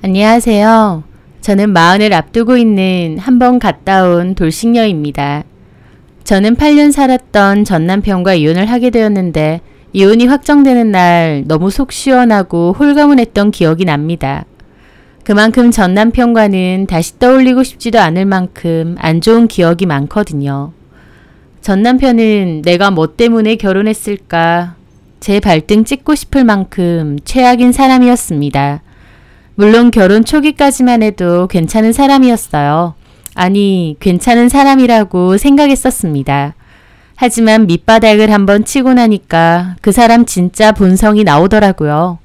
안녕하세요. 저는 마흔을 앞두고 있는 한 번 갔다 온 돌싱녀입니다. 저는 8년 살았던 전 남편과 이혼을 하게 되었는데 이혼이 확정되는 날 너무 속 시원하고 홀가분했던 기억이 납니다. 그만큼 전 남편과는 다시 떠올리고 싶지도 않을 만큼 안 좋은 기억이 많거든요. 전 남편은 내가 뭐 때문에 결혼했을까 제 발등 찍고 싶을 만큼 최악인 사람이었습니다. 물론 결혼 초기까지만 해도 괜찮은 사람이었어요. 아니, 괜찮은 사람이라고 생각했었습니다. 하지만 밑바닥을 한번 치고 나니까 그 사람 진짜 본성이 나오더라고요.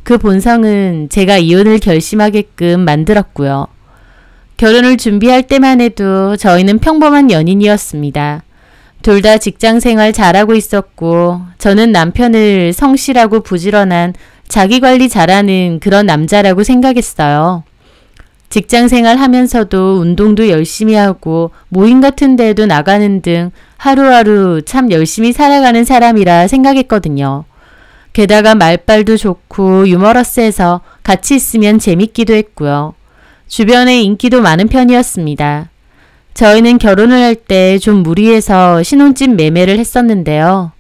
그 본성은 제가 이혼을 결심하게끔 만들었고요. 결혼을 준비할 때만 해도 저희는 평범한 연인이었습니다. 둘 다 직장생활 잘하고 있었고 저는 남편을 성실하고 부지런한 자기관리 잘하는 그런 남자라고 생각했어요. 직장생활 하면서도 운동도 열심히 하고 모임 같은 데에도 나가는 등 하루하루 참 열심히 살아가는 사람이라 생각했거든요. 게다가 말빨도 좋고 유머러스해서 같이 있으면 재밌기도 했고요. 주변에 인기도 많은 편이었습니다. 저희는 결혼을 할 때 좀 무리해서 신혼집 매매를 했었는데요.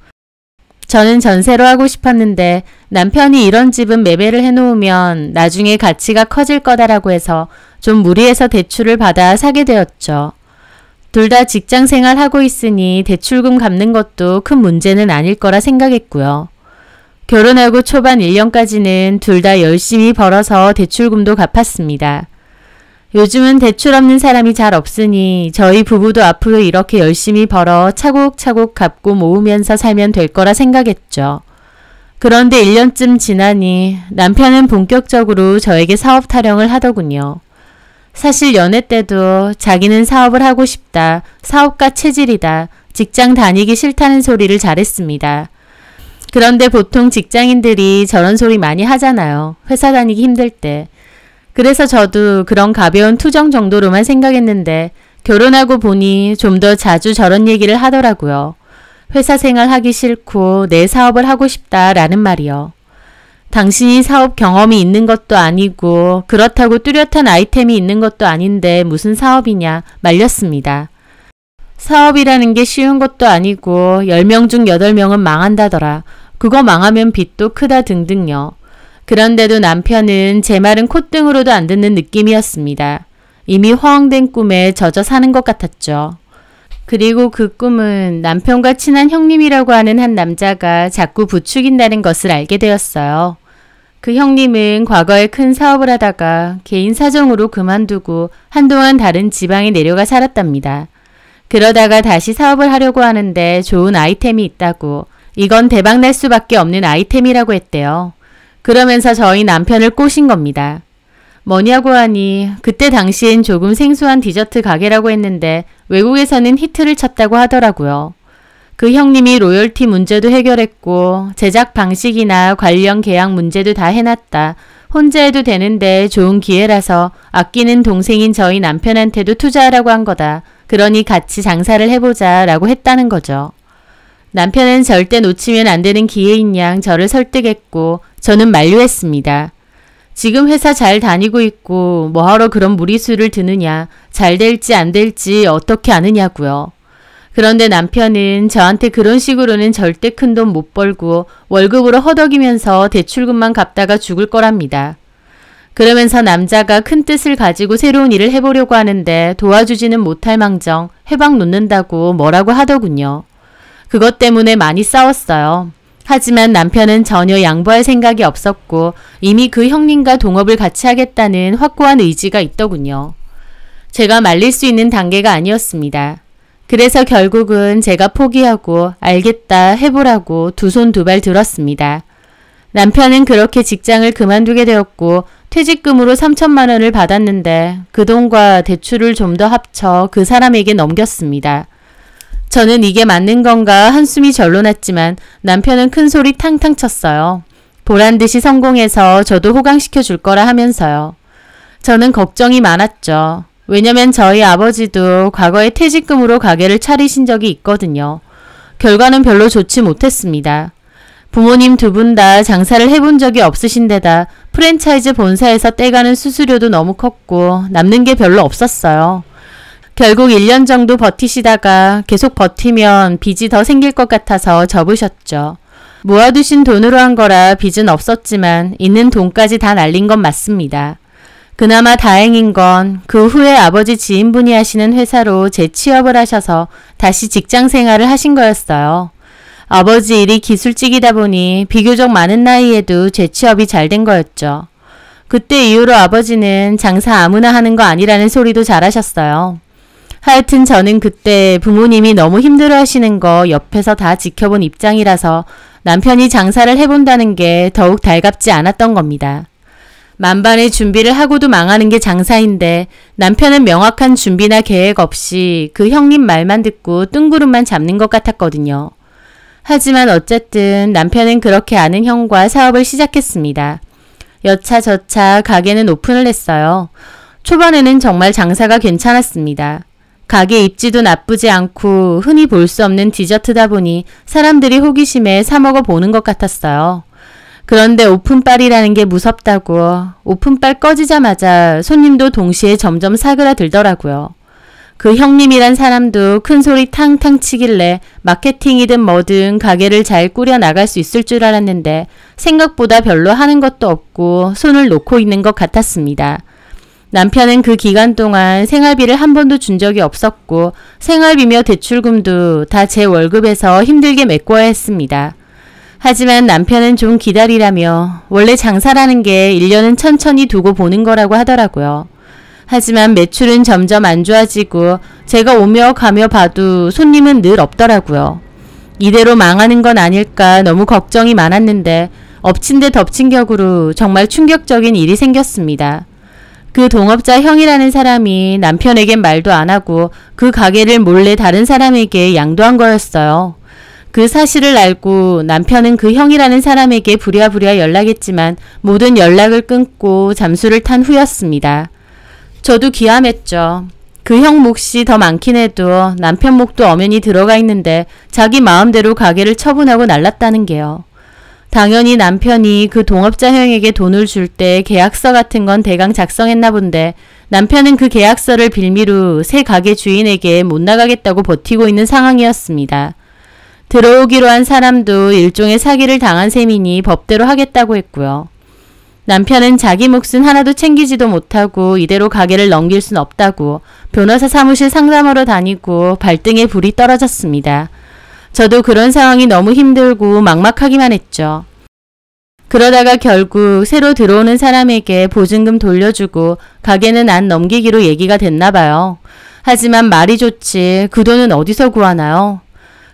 저는 전세로 하고 싶었는데 남편이 이런 집은 매매를 해놓으면 나중에 가치가 커질 거다라고 해서 좀 무리해서 대출을 받아 사게 되었죠. 둘 다 직장생활 하고 있으니 대출금 갚는 것도 큰 문제는 아닐 거라 생각했고요. 결혼하고 초반 1년까지는 둘 다 열심히 벌어서 대출금도 갚았습니다. 요즘은 대출 없는 사람이 잘 없으니 저희 부부도 앞으로 이렇게 열심히 벌어 차곡차곡 갚고 모으면서 살면 될 거라 생각했죠. 그런데 1년쯤 지나니 남편은 본격적으로 저에게 사업 타령을 하더군요. 사실 연애 때도 자기는 사업을 하고 싶다, 사업가 체질이다, 직장 다니기 싫다는 소리를 잘했습니다. 그런데 보통 직장인들이 저런 소리 많이 하잖아요. 회사 다니기 힘들 때. 그래서 저도 그런 가벼운 투정 정도로만 생각했는데 결혼하고 보니 좀 더 자주 저런 얘기를 하더라고요. 회사 생활 하기 싫고 내 사업을 하고 싶다라는 말이요. 당신이 사업 경험이 있는 것도 아니고 그렇다고 뚜렷한 아이템이 있는 것도 아닌데 무슨 사업이냐 말렸습니다. 사업이라는 게 쉬운 것도 아니고 10명 중 8명은 망한다더라. 그거 망하면 빚도 크다 등등요. 그런데도 남편은 제 말은 콧등으로도 안 듣는 느낌이었습니다. 이미 허황된 꿈에 젖어 사는 것 같았죠. 그리고 그 꿈은 남편과 친한 형님이라고 하는 한 남자가 자꾸 부추긴다는 것을 알게 되었어요. 그 형님은 과거에 큰 사업을 하다가 개인 사정으로 그만두고 한동안 다른 지방에 내려가 살았답니다. 그러다가 다시 사업을 하려고 하는데 좋은 아이템이 있다고, 이건 대박날 수밖에 없는 아이템이라고 했대요. 그러면서 저희 남편을 꼬신 겁니다. 뭐냐고 하니 그때 당시엔 조금 생소한 디저트 가게라고 했는데 외국에서는 히트를 쳤다고 하더라고요. 그 형님이 로열티 문제도 해결했고 제작 방식이나 관련 계약 문제도 다 해놨다. 혼자 해도 되는데 좋은 기회라서 아끼는 동생인 저희 남편한테도 투자하라고 한 거다. 그러니 같이 장사를 해보자 라고 했다는 거죠. 남편은 절대 놓치면 안 되는 기회인 양 저를 설득했고 저는 만류했습니다. 지금 회사 잘 다니고 있고 뭐하러 그런 무리수를 드느냐, 잘 될지 안 될지 어떻게 아느냐고요. 그런데 남편은 저한테 그런 식으로는 절대 큰 돈 못 벌고 월급으로 허덕이면서 대출금만 갚다가 죽을 거랍니다. 그러면서 남자가 큰 뜻을 가지고 새로운 일을 해보려고 하는데 도와주지는 못할 망정 해박 놓는다고 뭐라고 하더군요. 그것 때문에 많이 싸웠어요. 하지만 남편은 전혀 양보할 생각이 없었고 이미 그 형님과 동업을 같이 하겠다는 확고한 의지가 있더군요. 제가 말릴 수 있는 단계가 아니었습니다. 그래서 결국은 제가 포기하고 알겠다 해보라고 두 손 두 발 들었습니다. 남편은 그렇게 직장을 그만두게 되었고 퇴직금으로 3천만 원을 받았는데 그 돈과 대출을 좀 더 합쳐 그 사람에게 넘겼습니다. 저는 이게 맞는 건가 한숨이 절로 났지만 남편은 큰 소리 탕탕 쳤어요. 보란듯이 성공해서 저도 호강시켜 줄 거라 하면서요. 저는 걱정이 많았죠. 왜냐면 저희 아버지도 과거에 퇴직금으로 가게를 차리신 적이 있거든요. 결과는 별로 좋지 못했습니다. 부모님 두 분 다 장사를 해본 적이 없으신 데다 프랜차이즈 본사에서 떼가는 수수료도 너무 컸고 남는 게 별로 없었어요. 결국 1년 정도 버티시다가 계속 버티면 빚이 더 생길 것 같아서 접으셨죠. 모아두신 돈으로 한 거라 빚은 없었지만 있는 돈까지 다 날린 건 맞습니다. 그나마 다행인 건 그 후에 아버지 지인분이 하시는 회사로 재취업을 하셔서 다시 직장 생활을 하신 거였어요. 아버지 일이 기술직이다 보니 비교적 많은 나이에도 재취업이 잘 된 거였죠. 그때 이후로 아버지는 장사 아무나 하는 거 아니라는 소리도 잘하셨어요. 하여튼 저는 그때 부모님이 너무 힘들어 하시는 거 옆에서 다 지켜본 입장이라서 남편이 장사를 해본다는 게 더욱 달갑지 않았던 겁니다. 만반의 준비를 하고도 망하는 게 장사인데 남편은 명확한 준비나 계획 없이 그 형님 말만 듣고 뜬구름만 잡는 것 같았거든요. 하지만 어쨌든 남편은 그렇게 아는 형과 사업을 시작했습니다. 여차저차 가게는 오픈을 했어요. 초반에는 정말 장사가 괜찮았습니다. 가게 입지도 나쁘지 않고 흔히 볼 수 없는 디저트다 보니 사람들이 호기심에 사 먹어 보는 것 같았어요. 그런데 오픈빨이라는 게 무섭다고 오픈빨 꺼지자마자 손님도 동시에 점점 사그라들더라고요. 그 형님이란 사람도 큰 소리 탕탕 치길래 마케팅이든 뭐든 가게를 잘 꾸려 나갈 수 있을 줄 알았는데 생각보다 별로 하는 것도 없고 손을 놓고 있는 것 같았습니다. 남편은 그 기간 동안 생활비를 한 번도 준 적이 없었고 생활비며 대출금도 다 제 월급에서 힘들게 메꿔야 했습니다. 하지만 남편은 좀 기다리라며 원래 장사라는 게 1년은 천천히 두고 보는 거라고 하더라고요. 하지만 매출은 점점 안 좋아지고 제가 오며 가며 봐도 손님은 늘 없더라고요. 이대로 망하는 건 아닐까 너무 걱정이 많았는데 엎친 데 덮친 격으로 정말 충격적인 일이 생겼습니다. 그 동업자 형이라는 사람이 남편에겐 말도 안 하고 그 가게를 몰래 다른 사람에게 양도한 거였어요. 그 사실을 알고 남편은 그 형이라는 사람에게 부랴부랴 연락했지만 모든 연락을 끊고 잠수를 탄 후였습니다. 저도 기함했죠. 그 형 몫이 더 많긴 해도 남편 몫도 엄연히 들어가 있는데 자기 마음대로 가게를 처분하고 날랐다는 게요. 당연히 남편이 그 동업자 형에게 돈을 줄 때 계약서 같은 건 대강 작성했나 본데 남편은 그 계약서를 빌미로 새 가게 주인에게 못 나가겠다고 버티고 있는 상황이었습니다. 들어오기로 한 사람도 일종의 사기를 당한 셈이니 법대로 하겠다고 했고요. 남편은 자기 몫은 하나도 챙기지도 못하고 이대로 가게를 넘길 순 없다고 변호사 사무실 상담하러 다니고 발등에 불이 떨어졌습니다. 저도 그런 상황이 너무 힘들고 막막하기만 했죠. 그러다가 결국 새로 들어오는 사람에게 보증금 돌려주고 가게는 안 넘기기로 얘기가 됐나 봐요. 하지만 말이 좋지 그 돈은 어디서 구하나요?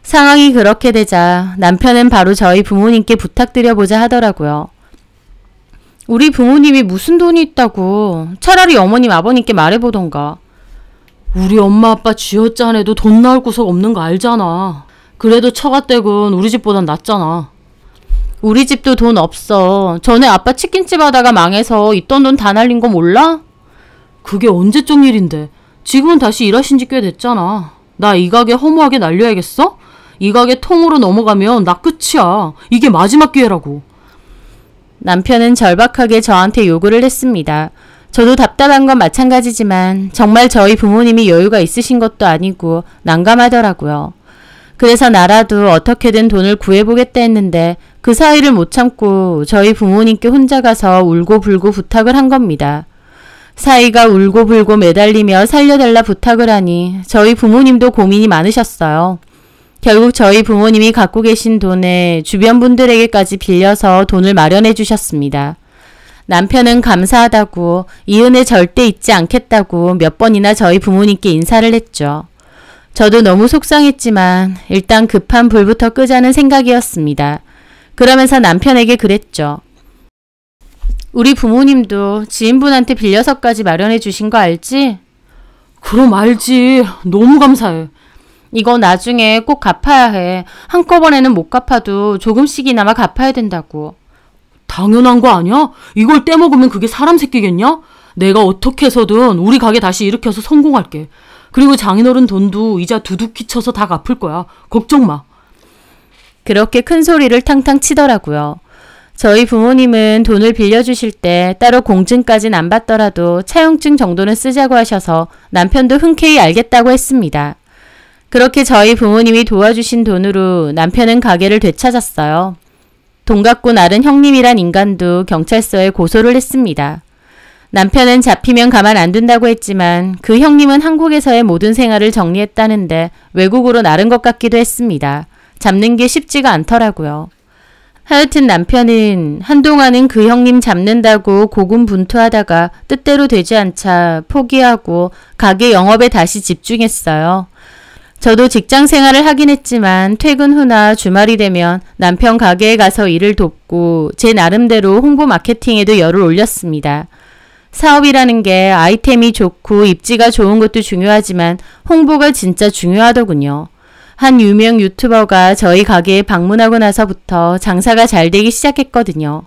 상황이 그렇게 되자 남편은 바로 저희 부모님께 부탁드려보자 하더라고요. 우리 부모님이 무슨 돈이 있다고 차라리 어머님 아버님께 말해보던가. 우리 엄마 아빠 쥐어짜내도 돈 나올 구석 없는 거 알잖아. 그래도 처가댁은 우리 집보단 낫잖아. 우리 집도 돈 없어. 전에 아빠 치킨집 하다가 망해서 있던 돈 다 날린 거 몰라? 그게 언제적 일인데. 지금은 다시 일하신 지 꽤 됐잖아. 나 이 가게 허무하게 날려야겠어? 이 가게 통으로 넘어가면 나 끝이야. 이게 마지막 기회라고. 남편은 절박하게 저한테 요구를 했습니다. 저도 답답한 건 마찬가지지만 정말 저희 부모님이 여유가 있으신 것도 아니고 난감하더라고요. 그래서 나라도 어떻게든 돈을 구해보겠다 했는데 그 사이를 못 참고 저희 부모님께 혼자 가서 울고불고 부탁을 한 겁니다. 사이가 울고불고 매달리며 살려달라 부탁을 하니 저희 부모님도 고민이 많으셨어요. 결국 저희 부모님이 갖고 계신 돈에 주변 분들에게까지 빌려서 돈을 마련해 주셨습니다. 남편은 감사하다고 이 은혜 절대 잊지 않겠다고 몇 번이나 저희 부모님께 인사를 했죠. 저도 너무 속상했지만 일단 급한 불부터 끄자는 생각이었습니다. 그러면서 남편에게 그랬죠. 우리 부모님도 지인분한테 빌려서까지 마련해 주신 거 알지? 그럼 알지. 너무 감사해. 이거 나중에 꼭 갚아야 해. 한꺼번에는 못 갚아도 조금씩이나마 갚아야 된다고. 당연한 거 아니야? 이걸 떼먹으면 그게 사람 새끼겠냐? 내가 어떻게 해서든 우리 가게 다시 일으켜서 성공할게. 그리고 장인어른 돈도 이자 두둑히 쳐서 다 갚을 거야. 걱정 마. 그렇게 큰 소리를 탕탕 치더라고요. 저희 부모님은 돈을 빌려주실 때 따로 공증까진 안 받더라도 차용증 정도는 쓰자고 하셔서 남편도 흔쾌히 알겠다고 했습니다. 그렇게 저희 부모님이 도와주신 돈으로 남편은 가게를 되찾았어요. 돈 갖고 나른 형님이란 인간도 경찰서에 고소를 했습니다. 남편은 잡히면 가만 안 둔다고 했지만 그 형님은 한국에서의 모든 생활을 정리했다는데 외국으로 나른 것 같기도 했습니다. 잡는 게 쉽지가 않더라고요. 하여튼 남편은 한동안은 그 형님 잡는다고 고군분투하다가 뜻대로 되지 않자 포기하고 가게 영업에 다시 집중했어요. 저도 직장 생활을 하긴 했지만 퇴근 후나 주말이 되면 남편 가게에 가서 일을 돕고 제 나름대로 홍보 마케팅에도 열을 올렸습니다. 사업이라는 게 아이템이 좋고 입지가 좋은 것도 중요하지만 홍보가 진짜 중요하더군요. 한 유명 유튜버가 저희 가게에 방문하고 나서부터 장사가 잘 되기 시작했거든요.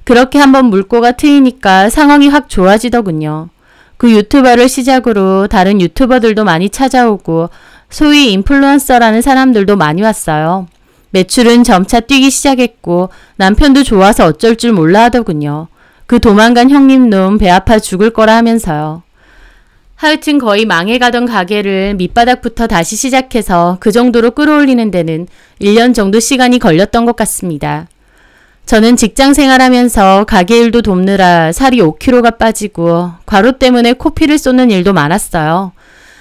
그렇게 한번 물꼬가 트이니까 상황이 확 좋아지더군요. 그 유튜버를 시작으로 다른 유튜버들도 많이 찾아오고 소위 인플루언서라는 사람들도 많이 왔어요. 매출은 점차 뛰기 시작했고 남편도 좋아서 어쩔 줄 몰라 하더군요. 그 도망간 형님 놈 배 아파 죽을 거라 하면서요. 하여튼 거의 망해가던 가게를 밑바닥부터 다시 시작해서 그 정도로 끌어올리는 데는 1년 정도 시간이 걸렸던 것 같습니다. 저는 직장 생활하면서 가게 일도 돕느라 살이 5kg가 빠지고 과로 때문에 코피를 쏟는 일도 많았어요.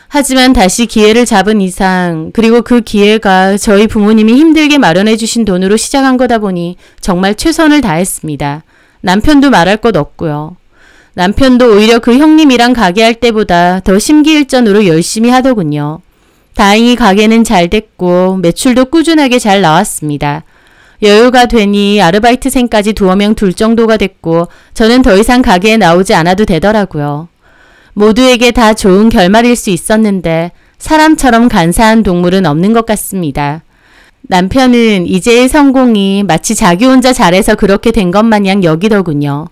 하지만 다시 기회를 잡은 이상 그리고 그 기회가 저희 부모님이 힘들게 마련해 주신 돈으로 시작한 거다 보니 정말 최선을 다했습니다. 남편도 말할 것 없고요. 남편도 오히려 그 형님이랑 가게 할 때보다 더 심기일전으로 열심히 하더군요. 다행히 가게는 잘 됐고 매출도 꾸준하게 잘 나왔습니다. 여유가 되니 아르바이트생까지 2명 둘 정도가 됐고 저는 더 이상 가게에 나오지 않아도 되더라고요. 모두에게 다 좋은 결말일 수 있었는데 사람처럼 간사한 동물은 없는 것 같습니다. 남편은 이제의 성공이 마치 자기 혼자 잘해서 그렇게 된 것 마냥 여기더군요.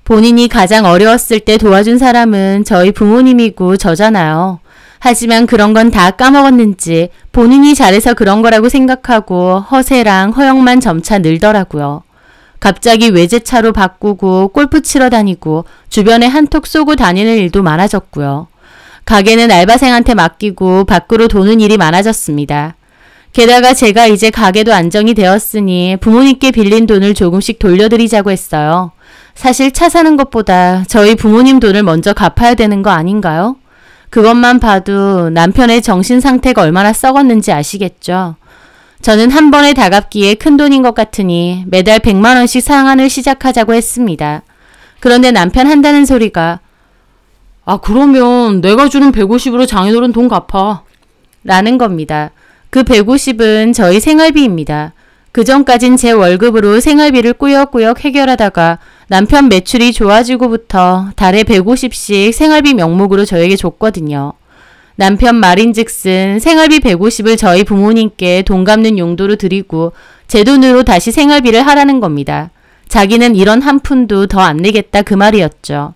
본인이 가장 어려웠을 때 도와준 사람은 저희 부모님이고 저잖아요. 하지만 그런 건 다 까먹었는지 본인이 잘해서 그런 거라고 생각하고 허세랑 허영만 점차 늘더라고요. 갑자기 외제차로 바꾸고 골프 치러 다니고 주변에 한턱 쏘고 다니는 일도 많아졌고요. 가게는 알바생한테 맡기고 밖으로 도는 일이 많아졌습니다. 게다가 제가 이제 가게도 안정이 되었으니 부모님께 빌린 돈을 조금씩 돌려드리자고 했어요. 사실 차 사는 것보다 저희 부모님 돈을 먼저 갚아야 되는 거 아닌가요? 그것만 봐도 남편의 정신 상태가 얼마나 썩었는지 아시겠죠? 저는 한 번에 다 갚기에 큰 돈인 것 같으니 매달 100만 원씩 상환을 시작하자고 했습니다. 그런데 남편 한다는 소리가 그러면 내가 주는 150으로 장인어른 돈 갚아. 라는 겁니다. 그 150은 저희 생활비입니다. 그전까진 제 월급으로 생활비를 꾸역꾸역 해결하다가 남편 매출이 좋아지고부터 달에 150씩 생활비 명목으로 저에게 줬거든요. 남편 말인즉슨 생활비 150을 저희 부모님께 돈 갚는 용도로 드리고 제 돈으로 다시 생활비를 하라는 겁니다. 자기는 이런 한 푼도 더 안 내겠다 그 말이었죠.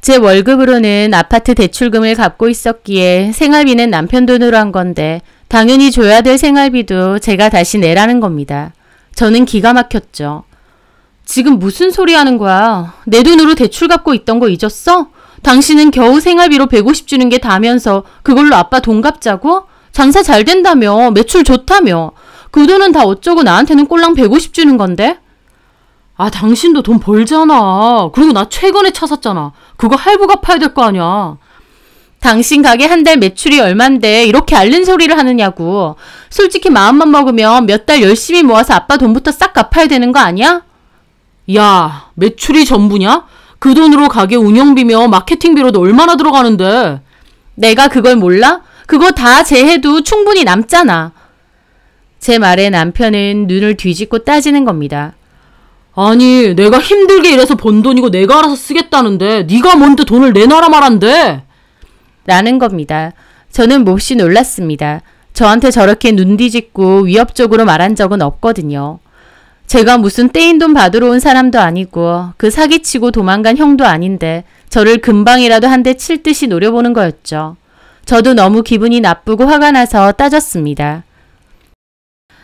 제 월급으로는 아파트 대출금을 갚고 있었기에 생활비는 남편 돈으로 한 건데 당연히 줘야 될 생활비도 제가 다시 내라는 겁니다. 저는 기가 막혔죠. 지금 무슨 소리 하는 거야? 내 돈으로 대출 갚고 있던 거 잊었어? 당신은 겨우 생활비로 150 주는 게 다면서 그걸로 아빠 돈 갚자고? 장사 잘 된다며, 매출 좋다며. 그 돈은 다 어쩌고 나한테는 꼴랑 150 주는 건데? 당신도 돈 벌잖아. 그리고 나 최근에 차 샀잖아. 그거 할부 갚아야 될 거 아니야. 당신 가게 한 달 매출이 얼만데 이렇게 앓는 소리를 하느냐고. 솔직히 마음만 먹으면 몇 달 열심히 모아서 아빠 돈부터 싹 갚아야 되는 거 아니야? 야, 매출이 전부냐? 그 돈으로 가게 운영비며 마케팅비로도 얼마나 들어가는데. 내가 그걸 몰라? 그거 다 제해도 충분히 남잖아. 제 말에 남편은 눈을 뒤집고 따지는 겁니다. 아니, 내가 힘들게 일해서 번 돈이고 내가 알아서 쓰겠다는데 네가 뭔데 돈을 내놔라 말한대. 라는 겁니다. 저는 몹시 놀랐습니다. 저한테 저렇게 눈 뒤집고 위협적으로 말한 적은 없거든요. 제가 무슨 떼인 돈 받으러 온 사람도 아니고 그 사기치고 도망간 형도 아닌데 저를 금방이라도 한 대 칠 듯이 노려보는 거였죠. 저도 너무 기분이 나쁘고 화가 나서 따졌습니다.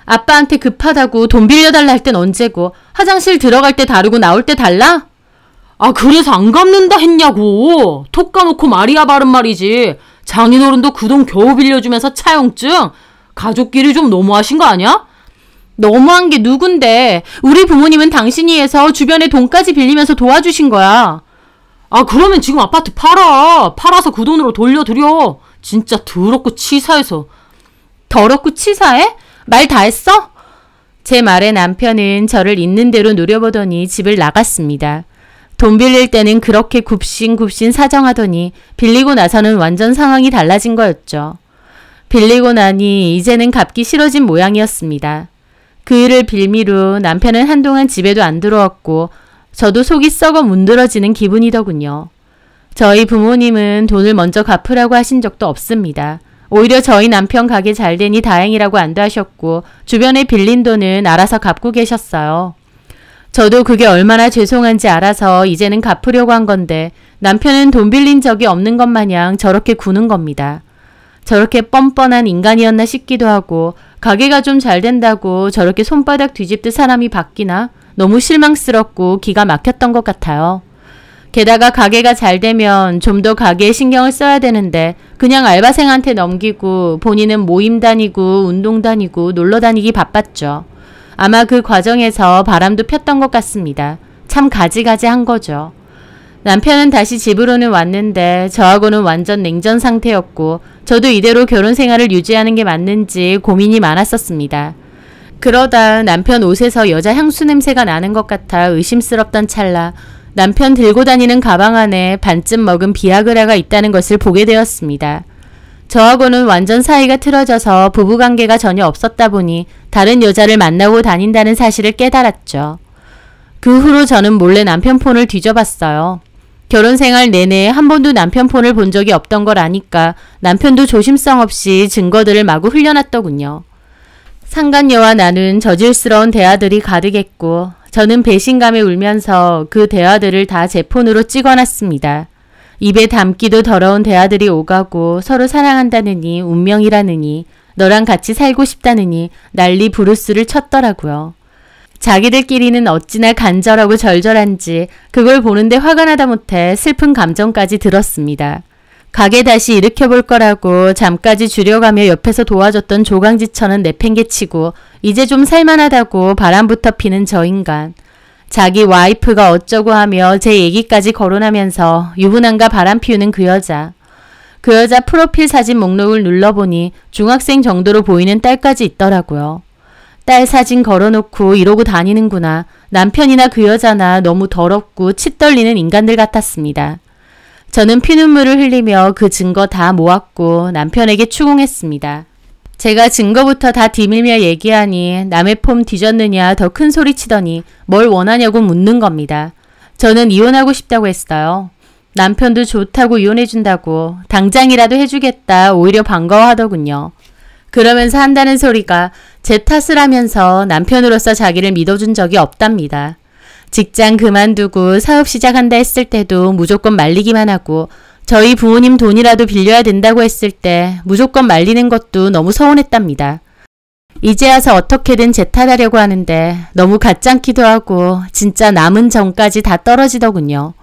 아빠한테 급하다고 돈 빌려달라 할 땐 언제고 화장실 들어갈 때 다르고 나올 때 달라? 아, 그래서 안 갚는다 했냐고. 톡 까놓고 말이야 바른 말이지. 장인어른도 그 돈 겨우 빌려주면서 차용증? 가족끼리 좀 너무하신 거 아니야? 너무한 게 누군데. 우리 부모님은 당신이 해서 주변에 돈까지 빌리면서 도와주신 거야. 아, 그러면 지금 아파트 팔아. 팔아서 그 돈으로 돌려드려. 진짜 더럽고 치사해서. 더럽고 치사해? 말 다 했어? 제 말에 남편은 저를 있는 대로 노려보더니 집을 나갔습니다. 돈 빌릴 때는 그렇게 굽신굽신 사정하더니 빌리고 나서는 완전 상황이 달라진 거였죠. 빌리고 나니 이제는 갚기 싫어진 모양이었습니다. 그 일을 빌미로 남편은 한동안 집에도 안 들어왔고 저도 속이 썩어 문드러지는 기분이더군요. 저희 부모님은 돈을 먼저 갚으라고 하신 적도 없습니다. 오히려 저희 남편 가게 잘 되니 다행이라고 안도하셨고 주변에 빌린 돈은 알아서 갚고 계셨어요. 저도 그게 얼마나 죄송한지 알아서 이제는 갚으려고 한 건데 남편은 돈 빌린 적이 없는 것 마냥 저렇게 구는 겁니다. 저렇게 뻔뻔한 인간이었나 싶기도 하고 가게가 좀 잘 된다고 저렇게 손바닥 뒤집듯 사람이 바뀌나 너무 실망스럽고 기가 막혔던 것 같아요. 게다가 가게가 잘 되면 좀 더 가게에 신경을 써야 되는데 그냥 알바생한테 넘기고 본인은 모임 다니고 운동 다니고 놀러 다니기 바빴죠. 아마 그 과정에서 바람도 폈던 것 같습니다. 참 가지가지한 거죠. 남편은 다시 집으로는 왔는데 저하고는 완전 냉전 상태였고 저도 이대로 결혼 생활을 유지하는 게 맞는지 고민이 많았었습니다. 그러다 남편 옷에서 여자 향수 냄새가 나는 것 같아 의심스럽던 찰나 남편 들고 다니는 가방 안에 반쯤 먹은 비아그라가 있다는 것을 보게 되었습니다. 저하고는 완전 사이가 틀어져서 부부관계가 전혀 없었다 보니 다른 여자를 만나고 다닌다는 사실을 깨달았죠. 그 후로 저는 몰래 남편 폰을 뒤져봤어요. 결혼 생활 내내 한 번도 남편 폰을 본 적이 없던 걸 아니까 남편도 조심성 없이 증거들을 마구 흘려놨더군요. 상간녀와 나눈 저질스러운 대화들이 가득했고 저는 배신감에 울면서 그 대화들을 다 제 폰으로 찍어놨습니다. 입에 담기도 더러운 대화들이 오가고 서로 사랑한다느니 운명이라느니 너랑 같이 살고 싶다느니 난리 부르스를 쳤더라고요. 자기들끼리는 어찌나 간절하고 절절한지 그걸 보는데 화가 나다 못해 슬픈 감정까지 들었습니다. 가게 다시 일으켜볼 거라고 잠까지 줄여가며 옆에서 도와줬던 조강지처는 내팽개치고 이제 좀 살만하다고 바람부터 피는 저 인간. 자기 와이프가 어쩌고 하며 제 얘기까지 거론하면서 유부남과 바람 피우는 그 여자. 그 여자 프로필 사진 목록을 눌러보니 중학생 정도로 보이는 딸까지 있더라고요. 딸 사진 걸어놓고 이러고 다니는구나. 남편이나 그 여자나 너무 더럽고 치 떨리는 인간들 같았습니다. 저는 피눈물을 흘리며 그 증거 다 모았고 남편에게 추궁했습니다. 제가 증거부터 다 뒤밀며 얘기하니 남의 폼 뒤졌느냐 더 큰 소리 치더니 뭘 원하냐고 묻는 겁니다. 저는 이혼하고 싶다고 했어요. 남편도 좋다고 이혼해준다고 당장이라도 해주겠다 오히려 반가워하더군요. 그러면서 한다는 소리가 제 탓을 하면서 남편으로서 자기를 믿어준 적이 없답니다. 직장 그만두고 사업 시작한다 했을 때도 무조건 말리기만 하고 저희 부모님 돈이라도 빌려야 된다고 했을 때 무조건 말리는 것도 너무 서운했답니다. 이제 와서 어떻게든 제 탓하려고 하는데 너무 가짱기도 하고 진짜 남은 정까지 다 떨어지더군요.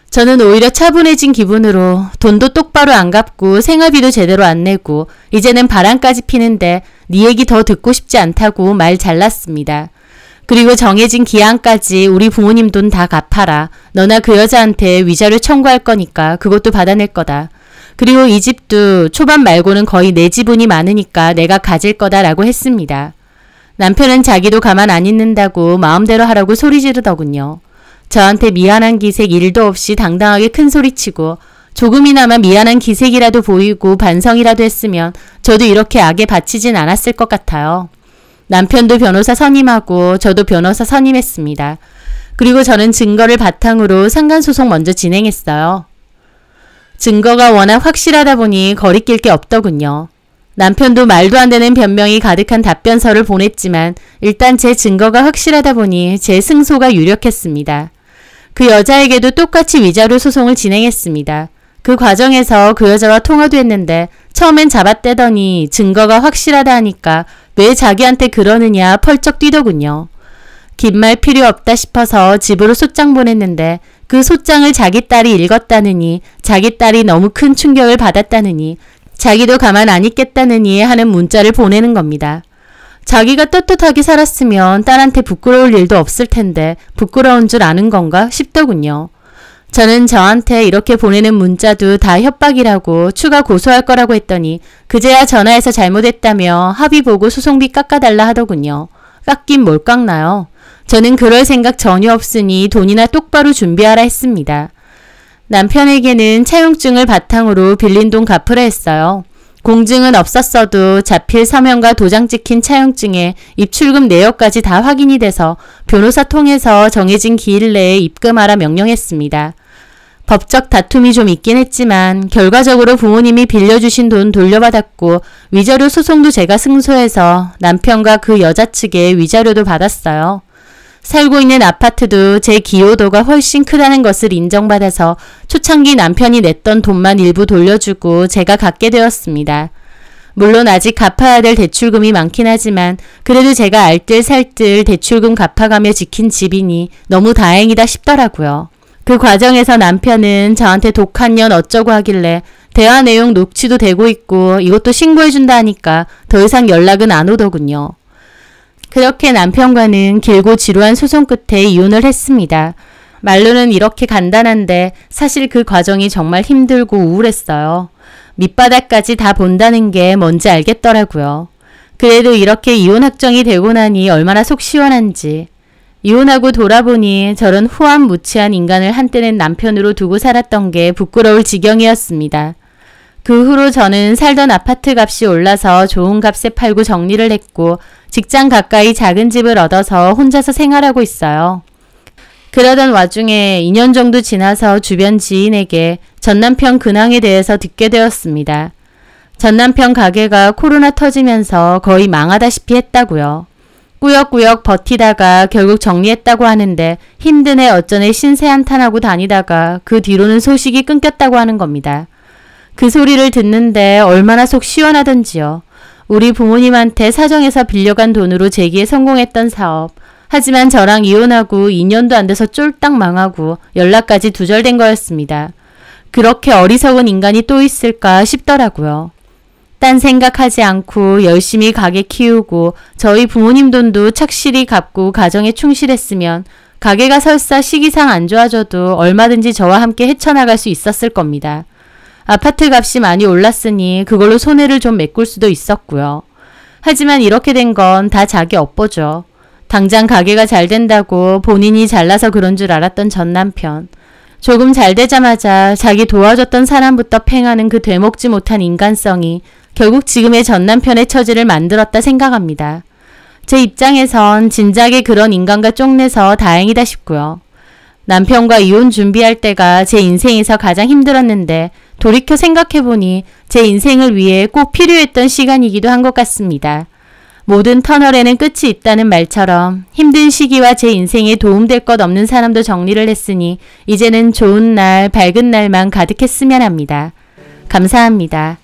저는 오히려 차분해진 기분으로 돈도 똑바로 안 갚고 생활비도 제대로 안 내고 이제는 바람까지 피는데 네 얘기 더 듣고 싶지 않다고 말 잘랐습니다. 그리고 정해진 기한까지 우리 부모님 돈 다 갚아라. 너나 그 여자한테 위자료 청구할 거니까 그것도 받아낼 거다. 그리고 이 집도 초반 말고는 거의 내 지분이 많으니까 내가 가질 거다라고 했습니다. 남편은 자기도 가만 안 있는다고 마음대로 하라고 소리 지르더군요. 저한테 미안한 기색 1도 없이 당당하게 큰 소리치고 조금이나마 미안한 기색이라도 보이고 반성이라도 했으면 저도 이렇게 악에 바치진 않았을 것 같아요. 남편도 변호사 선임하고 저도 변호사 선임했습니다. 그리고 저는 증거를 바탕으로 상간소송 먼저 진행했어요. 증거가 워낙 확실하다 보니 거리낄 게 없더군요. 남편도 말도 안 되는 변명이 가득한 답변서를 보냈지만 일단 제 증거가 확실하다 보니 제 승소가 유력했습니다. 그 여자에게도 똑같이 위자료 소송을 진행했습니다. 그 과정에서 그 여자와 통화도 했는데 처음엔 잡아떼더니 증거가 확실하다 하니까 왜 자기한테 그러느냐 펄쩍 뛰더군요. 긴 말 필요 없다 싶어서 집으로 소장 보냈는데 그 소장을 자기 딸이 읽었다느니 자기 딸이 너무 큰 충격을 받았다느니 자기도 가만 안 있겠다느니 하는 문자를 보내는 겁니다. 자기가 떳떳하게 살았으면 딸한테 부끄러울 일도 없을 텐데 부끄러운 줄 아는 건가 싶더군요. 저는 저한테 이렇게 보내는 문자도 다 협박이라고 추가 고소할 거라고 했더니 그제야 전화해서 잘못했다며 합의 보고 소송비 깎아달라 하더군요. 깎긴 뭘 깎나요? 저는 그럴 생각 전혀 없으니 돈이나 똑바로 준비하라 했습니다. 남편에게는 차용증을 바탕으로 빌린 돈 갚으라 했어요. 공증은 없었어도 자필 서명과 도장 찍힌 차용증에 입출금 내역까지 다 확인이 돼서 변호사 통해서 정해진 기일 내에 입금하라 명령했습니다. 법적 다툼이 좀 있긴 했지만 결과적으로 부모님이 빌려주신 돈 돌려받았고 위자료 소송도 제가 승소해서 남편과 그 여자 측에 위자료도 받았어요. 살고 있는 아파트도 제 기여도가 훨씬 크다는 것을 인정받아서 초창기 남편이 냈던 돈만 일부 돌려주고 제가 갖게 되었습니다. 물론 아직 갚아야 될 대출금이 많긴 하지만 그래도 제가 알뜰살뜰 대출금 갚아가며 지킨 집이니 너무 다행이다 싶더라고요. 그 과정에서 남편은 저한테 독한 년 어쩌고 하길래 대화 내용 녹취도 되고 있고 이것도 신고해준다 하니까 더 이상 연락은 안 오더군요. 그렇게 남편과는 길고 지루한 소송 끝에 이혼을 했습니다. 말로는 이렇게 간단한데 사실 그 과정이 정말 힘들고 우울했어요. 밑바닥까지 다 본다는 게 뭔지 알겠더라고요. 그래도 이렇게 이혼 확정이 되고 나니 얼마나 속 시원한지. 이혼하고 돌아보니 저런 후한무치한 인간을 한때는 남편으로 두고 살았던 게 부끄러울 지경이었습니다. 그 후로 저는 살던 아파트 값이 올라서 좋은 값에 팔고 정리를 했고 직장 가까이 작은 집을 얻어서 혼자서 생활하고 있어요. 그러던 와중에 2년 정도 지나서 주변 지인에게 전남편 근황에 대해서 듣게 되었습니다. 전남편 가게가 코로나 터지면서 거의 망하다시피 했다고요. 꾸역꾸역 버티다가 결국 정리했다고 하는데 힘든 해 어쩌네 신세 한탄하고 다니다가 그 뒤로는 소식이 끊겼다고 하는 겁니다. 그 소리를 듣는데 얼마나 속 시원하던지요. 우리 부모님한테 사정해서 빌려간 돈으로 재기에 성공했던 사업. 하지만 저랑 이혼하고 2년도 안 돼서 쫄딱 망하고 연락까지 두절된 거였습니다. 그렇게 어리석은 인간이 또 있을까 싶더라고요. 딴 생각하지 않고 열심히 가게 키우고 저희 부모님 돈도 착실히 갚고 가정에 충실했으면 가게가 설사 시기상 안 좋아져도 얼마든지 저와 함께 헤쳐나갈 수 있었을 겁니다. 아파트 값이 많이 올랐으니 그걸로 손해를 좀 메꿀 수도 있었고요. 하지만 이렇게 된 건 다 자기 업보죠. 당장 가게가 잘 된다고 본인이 잘나서 그런 줄 알았던 전 남편. 조금 잘 되자마자 자기 도와줬던 사람부터 팽하는 그 되먹지 못한 인간성이 결국 지금의 전 남편의 처지를 만들었다 생각합니다. 제 입장에선 진작에 그런 인간과 쪽내서 다행이다 싶고요. 남편과 이혼 준비할 때가 제 인생에서 가장 힘들었는데 돌이켜 생각해보니 제 인생을 위해 꼭 필요했던 시간이기도 한 것 같습니다. 모든 터널에는 끝이 있다는 말처럼 힘든 시기와 제 인생에 도움될 것 없는 사람도 정리를 했으니 이제는 좋은 날, 밝은 날만 가득했으면 합니다. 감사합니다.